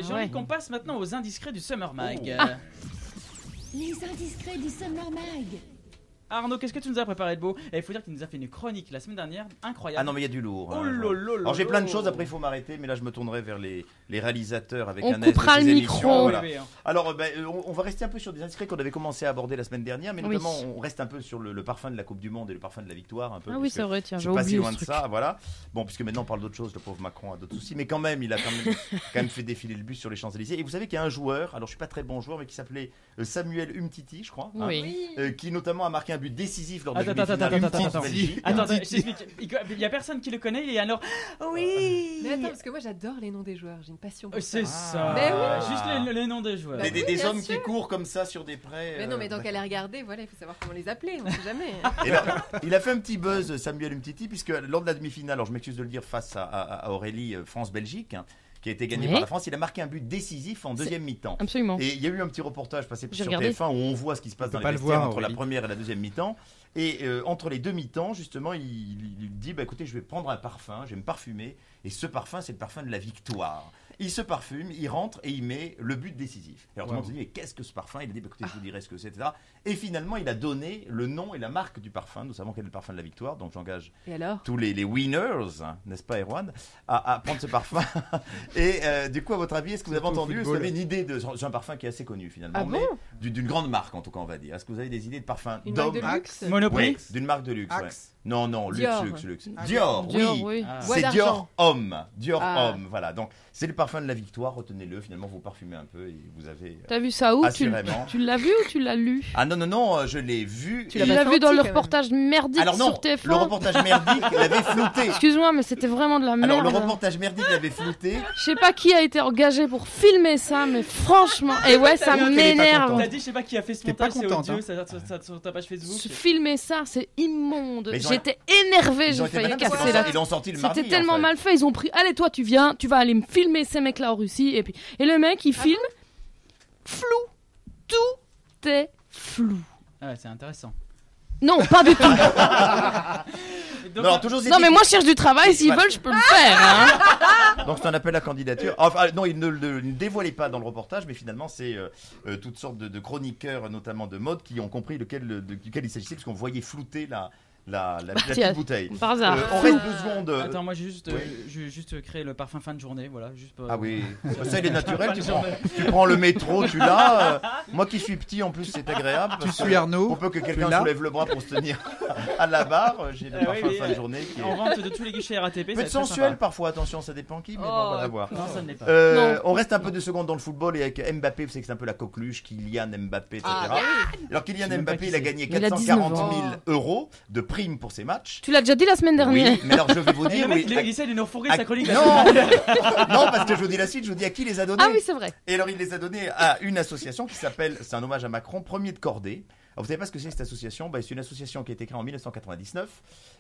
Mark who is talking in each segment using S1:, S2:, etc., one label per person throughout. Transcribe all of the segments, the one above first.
S1: J'ai envie qu'on passe maintenant aux indiscrets du Summer Mag.
S2: Les indiscrets du Summer Mag.
S1: Arnaud, qu'est-ce que tu nous as préparé de beau? Et il faut dire qu'il nous a fait une chronique la semaine dernière, incroyable.
S3: Ah non, mais il y a du lourd.
S1: Oh lolo.
S3: Alors j'ai plein de choses, après il faut m'arrêter, mais là je me tournerai vers les réalisateurs avec
S4: on
S3: un aise de
S4: coupera
S3: ces
S4: le
S3: émissions.
S4: micro.
S3: Voilà.
S1: Oui, oui, hein.
S3: Alors on va rester un peu sur des indiscrets qu'on avait commencé à aborder la semaine dernière, mais
S4: Oui.
S3: notamment on reste un peu sur le parfum de la Coupe du Monde et le parfum de la victoire. Un peu,
S4: Ah oui, c'est vrai, tiens,
S3: c'est
S4: j'ai
S3: pas si
S4: oublié
S3: loin
S4: ce
S3: de
S4: truc.
S3: ça, voilà. Bon, puisque maintenant on parle d'autre chose, le pauvre Macron a d'autres soucis, mais quand même, il a quand même fait défiler le bus sur les Champs-Élysées. Et vous savez qu'il y a un joueur, alors je suis pas très bon joueur, mais qui s'appelait Samuel Umtiti, je crois, hein,
S4: Oui.
S3: qui notamment a marqué un but décisif lors de la
S1: Attends.
S3: demi-finale France-Belgique.
S1: Attends, je t'explique. Il y a personne qui le connaît et alors. Oui.
S5: Mais attends, parce que moi j'adore les noms des joueurs, j'ai une passion pour ça.
S1: C'est ça.
S5: Mais oui.
S1: Juste les noms des joueurs.
S5: Bah
S3: Des
S5: oui, bien
S3: hommes
S5: sûr.
S3: qui courent comme ça sur des prés.
S5: Mais non, mais tant qu'à les regarder, voilà, il faut savoir comment les appeler, on sait jamais.
S3: Et là, il a fait un petit buzz, Samuel Umtiti, puisque lors de la demi-finale, alors je m'excuse de le dire, face à Aurélie, France-Belgique, hein, qui a été gagnée
S4: Oui.
S3: par la France, il a marqué un but décisif en deuxième mi-temps.
S4: Absolument.
S3: Et il y a eu un petit reportage passé
S4: J'ai
S3: sur
S4: regardé.
S3: TF1 où on voit ce qui se passe
S6: On
S3: dans
S6: peut
S3: les
S6: pas le
S3: vestiaires
S6: voir,
S3: entre la
S6: Aurélie.
S3: première et la deuxième mi-temps. Et entre les deux mi-temps, justement, il dit bah, écoutez, je vais prendre un parfum, je vais me parfumer. Et ce parfum, c'est le parfum de la victoire. Il se parfume, il rentre et il met le but décisif. Alors tout le monde se dit mais qu'est-ce que ce parfum? Il a dit bah, écoutez, je vous dirai ce que c'est, etc. Et finalement, il a donné le nom et la marque du parfum. Nous savons quel est le parfum de la victoire, donc j'engage
S5: Et alors?
S3: tous les winners, hein, n'est-ce pas, Erwan, à prendre ce parfum. Et du coup, à votre avis, est-ce que vous avez
S6: Surtout au
S3: entendu, est-ce que vous
S6: football.
S3: avez une idée c'est un parfum qui est assez connu finalement,
S5: Ah bon
S3: mais d'une grande marque en tout cas, on va dire. Est-ce que vous avez des idées de parfum
S5: Une marque
S3: d'homme?
S5: de luxe?
S1: Monoprix.
S3: Oui, d'une marque de luxe. Ouais.
S6: Axe.
S3: Non,
S5: Dior.
S3: luxe. Dior,
S4: Dior,
S3: oui.
S4: oui.
S1: Ah.
S5: Bois
S3: C'est
S5: d'argent.
S3: Dior homme. Dior
S5: Ah.
S3: homme, voilà. Donc, c'est le parfum de la victoire, retenez-le. Finalement, vous parfumez un peu et vous avez.
S4: T'as vu ça où?
S3: Assurément.
S4: Tu l'as vu ou tu l'as lu?
S3: Ah non, je l'ai vu.
S5: Tu
S3: et-
S4: Tu
S5: l'as
S4: l'as
S5: pas
S4: vu dans
S5: senti,
S4: le
S5: quand même.
S4: reportage merdique
S3: Alors non,
S4: sur TF1?
S3: le reportage merdique l'avait flouté.
S4: Excuse-moi, mais c'était vraiment de la merde.
S3: Alors, le reportage merdique l'avait flouté.
S4: Je sais pas qui a été engagé pour filmer ça, mais franchement, et ouais, ça
S6: qu'elle est pas
S4: m'énerve.
S6: contente.
S1: T'as dit, je sais pas qui a fait ce
S6: T'es pas
S1: montage, c'est
S6: contente,
S1: odieux, ça sur ta page Facebook.
S4: Filmer ça, c'est immonde.
S3: Mais ils ont-
S4: J'étais énervée,
S3: Ils
S4: j'ai
S3: ont été
S4: failli
S3: malins parce
S4: casser
S3: qu'ils
S4: la
S3: l'ont- ils l'ont sorti le mardi.
S4: C'était tellement
S3: en fait.
S4: mal fait, ils ont pris allez toi tu viens, tu vas aller me filmer ces mecs là en Russie et le mec il filme flou. Tout est flou.
S1: Ah ouais, c'est intéressant.
S4: Non, pas du tout.
S1: Donc,
S3: Non, alors, toujours
S4: Non mais moi je cherche du travail, s'ils
S3: Voilà.
S4: veulent je peux le faire hein.
S3: Donc c'est un appel à candidature. Enfin, non, il ne le dévoilait pas dans le reportage, mais finalement c'est toutes sortes de chroniqueurs, notamment de mode, qui ont compris duquel il s'agissait, puisqu'on voyait flouter la
S4: tiens,
S3: petite bouteille.
S4: Par hasard.
S3: On reste 2 secondes.
S1: Attends, moi j'ai juste,
S3: Oui.
S1: juste créé le parfum fin de journée, voilà. Juste pour-
S3: Ah oui, ça il est naturel, tu prends le métro, tu l'as. Moi qui suis petit en plus c'est agréable.
S6: Tu
S3: parce que
S6: suis Arnaud.
S3: Pour peu que quelqu'un
S6: tu l'as.
S3: soulève le bras pour se tenir à la barre, j'ai le
S1: Ah
S3: parfum
S1: oui,
S3: fin de journée qui est
S1: En vente de tous les guichets RATP,
S3: peut
S1: c'est
S3: être
S1: très
S3: sensuel
S1: sympa.
S3: parfois, attention, ça dépend qui, mais bon, on va voir.
S1: Non, ça ne l'est pas.
S4: Non.
S3: On reste un peu de secondes dans le football et avec Mbappé, vous savez que c'est un peu la coqueluche, Kylian Mbappé, etc.
S5: Ah, bah oui.
S3: Alors Kylian
S1: Je sais même pas
S3: Mbappé,
S1: qui
S3: il a
S1: c'est.
S3: gagné
S4: Il a
S3: 440
S4: 19
S3: 000
S5: ans.
S3: euros de primes pour ses matchs.
S4: Tu l'as déjà dit la semaine dernière.
S3: Oui, mais alors je vais vous
S1: Et
S3: dire,
S1: le mec,
S3: oui,
S1: il essaie de nous refourguer
S3: à-
S1: sa chronique.
S3: non, non, parce que je vous dis la suite, je vous dis à qui il les a donnés.
S4: Ah oui, c'est vrai.
S3: Et alors il les a donnés à une association qui s'appelle, c'est un hommage à Macron, Premier de Cordée. Alors, vous savez pas ce que c'est cette association? C'est une association qui a été créée en 1999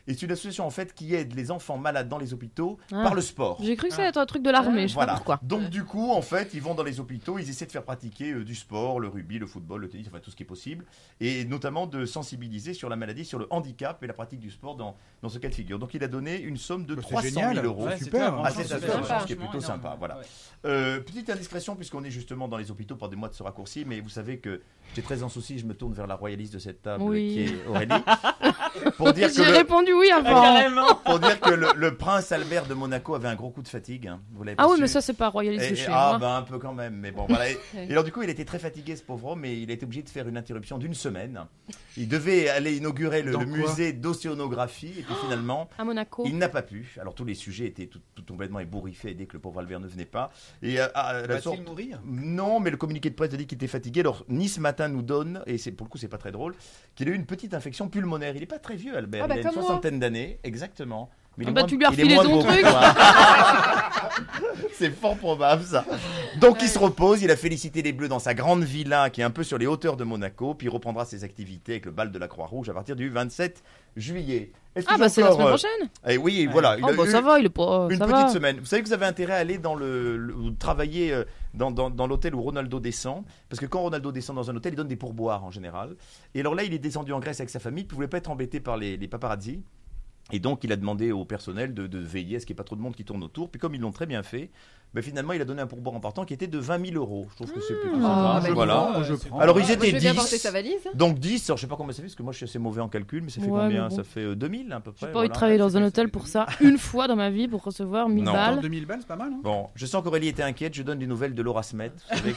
S3: et c'est une association en fait qui aide les enfants malades dans les hôpitaux
S4: Ah.
S3: par le sport.
S4: J'ai cru que ça allait être un truc de l'armée, je sais
S3: Voilà.
S4: pas pourquoi.
S3: Donc du coup, en fait, ils vont dans les hôpitaux, ils essaient de faire pratiquer du sport, le rugby, le football, le tennis, enfin tout ce qui est possible, et notamment de sensibiliser sur la maladie, sur le handicap et la pratique du sport dans ce cas de figure. Donc il a donné une somme de
S6: C'est
S3: 300 000
S6: génial.
S3: euros.
S1: Ouais, c'est
S6: super.
S1: top,
S3: Ah,
S1: franchement,
S3: c'est
S1: c'est
S3: sympa,
S1: sympa,
S3: ce qui est plutôt
S1: franchement,
S3: sympa, voilà.
S1: ouais.
S3: Petite indiscrétion, puisqu'on est justement dans les hôpitaux, pardonnez-moi de ce raccourci, mais vous savez que j'ai très en souci, je me tourne vers la royaliste de cette table
S4: Oui.
S3: qui est Aurélie, pour dire que
S4: J'ai répondu oui
S1: Ah,
S4: avant.
S1: carrément.
S3: pour dire que le prince Albert de Monaco avait un gros coup de fatigue. Hein. Vous l'avez pas
S4: Ah oui,
S3: su.
S4: mais ça c'est pas royaliste de chez
S3: Ah
S4: moi.
S3: bah un peu quand même, mais bon voilà. Et alors du coup il était très fatigué ce pauvre homme et il a été obligé de faire une interruption d'une semaine. Il devait aller inaugurer le
S6: Dans quoi
S3: musée d'océanographie et puis finalement
S4: À Monaco.
S3: il n'a pas pu. Alors tous les sujets étaient tout complètement ébouriffés dès que le pauvre Albert ne venait pas. Et la
S6: Va-t-il
S3: sorte...
S6: mourir?
S3: Non, mais le communiqué de presse a dit qu'il était fatigué. Alors Nice Matin nous donne, et c'est pour le coup c'est pas très drôle, qu'il a eu une petite infection pulmonaire. Il est pas très vieux Albert,
S5: Ah bah,
S3: il a une
S5: comme moi.
S3: soixantaine d'années, exactement. Mais il
S4: Ah
S3: est
S4: bah,
S3: moins-
S4: tu lui as
S3: il est
S4: refilé
S3: moins
S4: ton
S3: beau que
S4: truc.
S3: toi. C'est fort probable ça. Donc il se repose, il a félicité les Bleus dans sa grande villa qui est un peu sur les hauteurs de Monaco, puis il reprendra ses activités avec le bal de la Croix-Rouge à partir du 27 juillet. Est-ce que
S4: Ah bah
S3: j'ai
S4: c'est la
S3: encore,
S4: semaine prochaine.
S3: Oui, voilà.
S4: Oh bah ça va, il est pas.
S3: Une
S4: Ça
S3: petite
S4: va.
S3: semaine. Vous savez que vous avez intérêt à aller dans travailler dans l'hôtel où Ronaldo descend, parce que quand Ronaldo descend dans un hôtel, il donne des pourboires en général. Et alors là, il est descendu en Grèce avec sa famille, puis il voulait pas être embêté par les paparazzi. Et donc, il a demandé au personnel de veiller à ce qu'il n'y ait pas trop de monde qui tourne autour. Puis comme ils l'ont très bien fait, mais finalement il a donné un pourboire important qui était de 20 000 €. Je trouve que c'est plutôt
S4: Ah,
S3: sympa.
S5: bah,
S3: Voilà.
S1: dis donc,
S6: je
S1: c'est
S6: prends.
S3: Alors ils
S5: Moi,
S3: étaient
S5: je veux bien
S3: 10.
S5: porter sa valise.
S3: Donc 10, alors je sais pas comment ça fait parce que moi je suis assez mauvais en calcul, mais ça fait
S4: Ouais,
S3: combien
S4: mais bon.
S3: Ça fait 2000 à peu près.
S4: J'ai pas envie de
S3: voilà.
S4: travailler dans un hôtel pour ça une fois dans ma vie pour recevoir 1000
S3: Non.
S4: balles.
S6: 2000 balles, c'est pas mal. Hein.
S3: Bon, je sens qu'Aurélie était inquiète, je donne des nouvelles de Laura Smet, vous savez,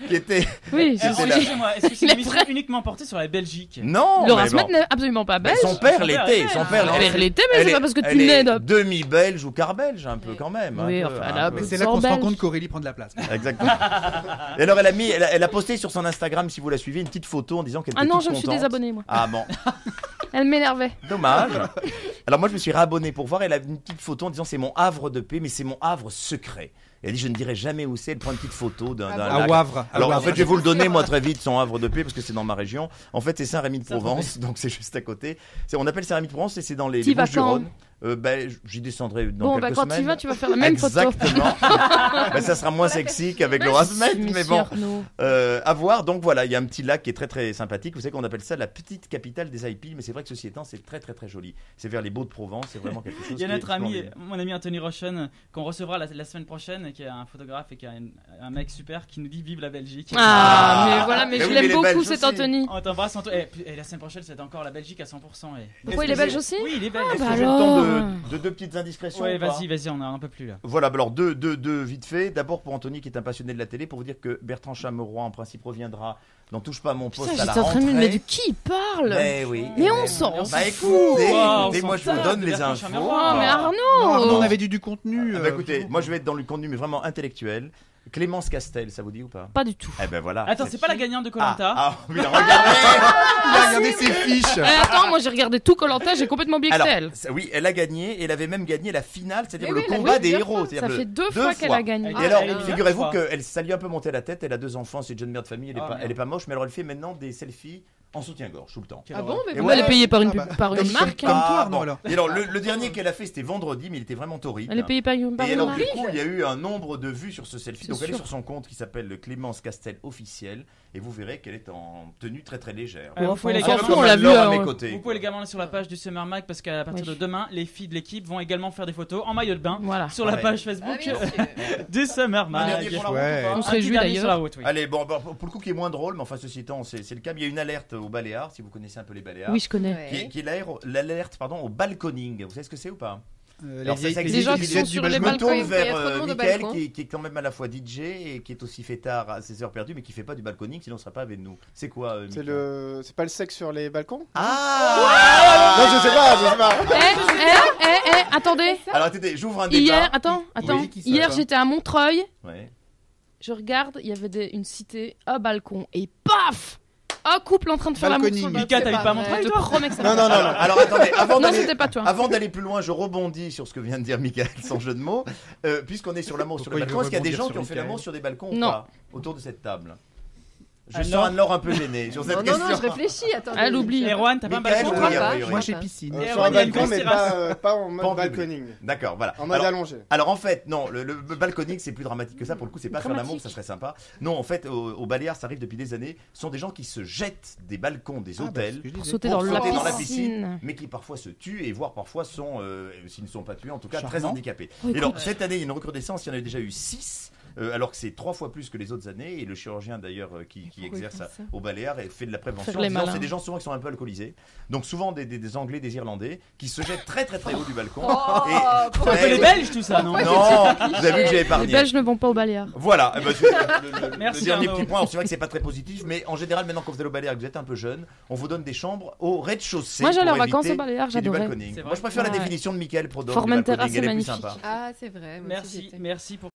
S3: qui était...
S4: Oui, je
S3: C'était là.
S1: Excusez-moi, est-ce que c'est
S4: Les
S1: une émission
S4: vrais-
S1: uniquement portée sur la Belgique?
S3: Non,
S4: Laura
S3: mais
S4: Smet
S3: bon.
S4: n'est absolument pas
S3: Mais
S4: belge.
S3: son père
S1: Son père
S3: l'était,
S1: est
S3: son
S1: belge.
S3: père
S4: Elle
S3: l'était.
S4: l'était, mais c'est pas parce que tu
S3: Elle
S4: nais
S3: est
S4: de...
S3: demi-belge ou quart belge un peu quand même. un
S4: Oui,
S3: peu,
S4: enfin,
S3: un
S4: elle a un
S3: peu.
S4: peu
S6: Mais c'est
S4: de
S6: là qu'on se rend
S4: belge.
S6: compte qu'Aurélie prend de la place.
S3: Exactement. Et alors elle a posté sur son Instagram, si vous la suivez, une petite photo en disant qu'elle était
S4: Ah non,
S3: toute
S4: je me suis
S3: contente.
S4: désabonnée, moi.
S3: Ah bon,
S4: Elle m'énervait.
S3: dommage. Alors moi je me suis réabonné pour voir, elle a une petite photo en disant c'est mon havre de paix, mais c'est mon havre secret. Et elle dit je ne dirai jamais où c'est, elle prend une petite photo d'un
S5: Ah
S6: À
S3: lac.
S6: Wavre.
S3: Alors en fait je vais vous le donner moi très vite, son havre de paix, parce que c'est dans ma région. En fait c'est Saint-Rémy-de-Provence, donc c'est juste à côté. On appelle Saint-Rémy-de-Provence et c'est dans les
S4: T'y vas
S3: Bouches-du-Rhône. J'y descendrai dans
S4: Bon,
S3: quelques
S4: bah quand
S3: semaines.
S4: tu vas, tu vas faire la même photo.
S3: Exactement. Bah, ça sera moins sexy qu'avec Laura Smet, mais bon.
S4: Arnaud.
S3: À voir, donc voilà, il y a un petit lac qui est très très sympathique. Vous savez qu'on appelle ça la petite capitale des Alpilles, mais c'est vrai que ceci étant, c'est très très très joli. C'est vers les Baux-de-Provence, c'est vraiment quelque chose.
S1: Il y a
S3: qui est
S1: notre ami,
S3: splendide.
S1: mon ami Anthony Rochen, qu'on recevra la semaine prochaine, qui est un photographe et qui est un mec super, qui nous dit vive la Belgique.
S4: Ah, mais voilà, mais
S3: Mais
S4: je
S3: oui, mais
S4: l'aime
S3: les
S4: beaucoup
S3: Belges
S4: cet
S3: aussi.
S4: Anthony.
S1: On t'embrasse Anto. Et la semaine prochaine, c'est encore la Belgique à 100%.
S4: Pourquoi il est belge aussi?
S1: Oui, il est belge.
S3: Est-ce
S4: bah
S3: que j'ai le
S4: alors.
S3: temps de deux petites indiscrétions
S1: Ouais,
S3: ou pas
S1: vas-y, on en peut plus là.
S3: Voilà, bah alors deux vite fait. D'abord pour Anthony qui est un passionné de la télé, pour vous dire que Bertrand Chameroy en principe reviendra dans Touche pas à mon poste
S4: Putain,
S3: à la
S4: j'étais en train de me
S3: rentrée.
S4: dire de qui il parle.
S3: Mais oui.
S4: Mais on s'en
S1: on
S3: Bah
S1: s'en
S3: écoutez,
S1: fout. Wow,
S3: moi
S1: on
S3: je
S1: s'en
S3: vous
S1: tape
S3: donne
S1: de
S3: les
S1: Bertrand
S3: infos.
S1: Chameroy.
S4: Oh, mais
S6: Non,
S4: Arnaud.
S6: on avait du contenu.
S3: Bah écoutez, moi je vais être dans le contenu mais vraiment intellectuel. Clémence Castel, ça vous dit ou pas?
S4: Pas du tout.
S3: Eh ben voilà.
S1: Attends, c'est pas la gagnante de Koh-Lanta?
S3: Ah, oui, regardez.
S6: Il a regardé ses fiches.
S4: Attends, moi j'ai regardé tout Koh-Lanta, j'ai complètement oublié que
S3: Alors,
S4: c'était elle.
S3: oui, elle a gagné et elle avait même gagné la finale, c'est-à-dire
S5: Mais
S3: le
S5: oui, elle a
S3: combat
S5: gagné
S3: des
S5: deux
S3: héros.
S5: fois.
S3: c'est-à-dire
S4: Ça
S3: le-
S4: fait deux fois qu'elle a gagné.
S3: Et
S1: Ah,
S3: alors,
S1: elle a gagné
S3: figurez-vous
S1: deux fois.
S3: qu'elle ça lui a un peu monté à la tête, elle a 2 enfants, c'est une jeune mère de famille, elle est,
S1: Ah,
S3: pas,
S1: merde.
S3: elle est pas moche, mais alors elle fait maintenant des selfies en soutien-gorge tout le temps.
S1: Quelle
S5: Ah bon,
S1: horreur.
S5: mais
S3: Et
S5: pourquoi
S3: ouais.
S4: Elle est payée par une,
S6: Ah bah,
S4: par une marque.
S6: comme toi,
S3: Ah,
S6: Arnaud,
S3: bon.
S6: alors.
S3: Et alors, le dernier qu'elle a fait, c'était vendredi, mais il était vraiment torride.
S4: Elle est payée par une
S3: Et alors,
S4: marque.
S3: du coup, il y a eu un nombre de vues sur ce selfie.
S4: C'est
S3: Donc, elle est
S4: sûr.
S3: sur son compte qui s'appelle le Clémence Castel officiel. Et vous verrez qu'elle est en tenue très très légère.
S1: Vous pouvez les
S4: on
S1: gars,
S4: s'en
S3: Comme
S4: fout, on
S3: un
S4: l'a vu.
S3: lord à mes
S4: hein.
S3: côtés.
S1: Vous pouvez les gamins sur la page du Summer Mag parce qu'à partir
S4: Oui.
S1: de demain, les filles de l'équipe vont également faire des photos en maillot de bain
S4: Voilà.
S1: sur la
S3: Ouais.
S1: page
S5: Ah,
S1: Facebook
S5: bien sûr.
S1: du Summer
S3: Un dernier
S1: Mag.
S3: pour la route
S6: Ouais.
S3: ou pas
S4: On se
S1: Un petit
S4: réjouit
S1: dernier
S4: d'ailleurs.
S1: sur la route, oui.
S3: Allez, bon, pour le coup, qui est moins drôle, mais enfin, ceci étant, c'est le cas. Mais il y a une alerte aux Baléares, si vous connaissez un peu les Baléares.
S4: Oui, je connais.
S5: Ouais.
S3: Qui est l'alerte au balconing. Vous savez ce que c'est ou pas?
S6: Les vieilles
S3: ça existe
S4: Les gens qui
S3: depuis
S4: sont
S3: des-
S4: sur
S3: je
S4: les
S3: me
S4: balcons.
S3: tourne
S5: Il y a
S3: vers
S5: trop de monde au
S3: Mickaël
S5: balcon.
S3: qui est quand même à la fois DJ et qui est aussi fêtard à ses heures perdues mais qui fait pas du balconing sinon on serait pas avec nous. C'est quoi
S7: C'est pas le sexe sur les balcons?
S3: Ah
S7: Non, je sais pas.
S4: Attendez.
S3: Alors attendez, j'ouvre un débat.
S4: Hier, attends.
S6: Oui, qui ça,
S4: Hier,
S6: toi
S4: j'étais à Montreuil.
S3: Ouais.
S4: Je regarde, il y avait une cité, un balcon, et paf! Un couple en train de faire l'amour sur le
S6: Balconing.
S4: balcon.
S1: Mika, t'avais
S5: pas
S1: pas
S5: vrai.
S1: montré
S4: Je te
S1: toi?
S4: promets que ça
S3: Non, non, non, non. Alors attendez,
S4: Non, c'était pas toi.
S3: avant d'aller plus loin, je rebondis sur ce que vient de dire Mickaël sans jeu de mots. Puisqu'on est sur l'amour sur les
S6: Pourquoi il
S3: balcons,
S6: veut
S3: est-ce qu'il y a des
S6: rebondir
S3: gens
S6: sur
S3: qui ont fait
S6: Mickaël
S3: l'amour sur des balcons ou
S4: Non.
S3: pas autour de cette table? Je
S1: Alors
S3: sens Anne-Laure un peu gênée sur cette
S5: Non,
S3: question.
S5: non, je réfléchis. Attends.
S4: Elle oublie.
S1: Erwan, t'as pas un
S3: Mickaël,
S1: balcon
S3: oui,
S5: Pourquoi
S3: a
S5: pas
S3: priori.
S6: Moi,
S5: Je
S6: j'ai
S5: sais pas.
S6: piscine.
S1: Et
S7: Sur
S1: Erwan,
S7: un
S1: il y a une
S7: balcon,
S1: grosse
S7: mais
S1: terrasse.
S7: pas en mode
S3: Pas en public.
S7: balconing.
S3: D'accord, voilà.
S7: En mode
S3: Alors,
S7: allongé.
S3: Alors en fait, non, le balconing c'est plus dramatique que ça. Pour le coup, c'est pas faire l'amour,
S4: Dramatique.
S3: ça serait sympa. Non, en fait, au Baléares, ça arrive depuis des années. Ce sont des gens qui se jettent des balcons des hôtels
S4: Pour sauter
S3: pour
S4: dans
S3: sauter dans
S4: la
S3: la piscine,
S4: piscine.
S3: mais qui parfois se tuent et voire parfois sont, s'ils ne sont pas tués, en tout cas très
S6: Charmant.
S3: handicapés.
S4: Oh,
S3: Et alors
S4: écoute.
S3: cette année, il y a une recrudescence. Il y en a déjà eu 6. Alors que c'est 3 fois plus que les autres années et le chirurgien d'ailleurs qui
S4: Pourquoi
S3: exerce
S4: ils font ça
S3: au Baléares et fait de la prévention.
S4: Faire les
S3: en disant,
S4: malins.
S3: c'est des gens souvent qui sont un peu alcoolisés, donc souvent des Anglais, des Irlandais qui se jettent très très très haut du balcon.
S5: Oh,
S3: Et-
S5: pourquoi
S1: Un peu les Belges, tout ça, non?
S3: Non, vous avez vu que j'ai
S4: Les
S3: épargné.
S4: Belges ne vont pas au Baléares.
S3: Voilà, eh ben, le
S1: Merci,
S3: dernier
S1: Arnaud.
S3: petit point, alors, c'est vrai que c'est pas très positif, mais en général, maintenant quand vous allez au Baléares et que vous êtes un peu jeune, on vous donne des chambres au rez-de-chaussée.
S4: Moi, j'allais
S3: pour
S4: en vacances
S3: éviter
S4: au Baléares,
S3: qu'il y ait du
S4: j'adorais.
S3: balconing.
S1: C'est vrai.
S3: Moi, je préfère la
S4: Ouais.
S3: définition de Michael Prodhomme.
S4: Formentera,
S3: du balconing,
S4: c'est
S3: elle est plus
S4: magnifique.
S3: sympa.
S5: Ah, c'est vrai. moi aussi, j'y
S1: Merci,
S5: étais.
S1: merci pour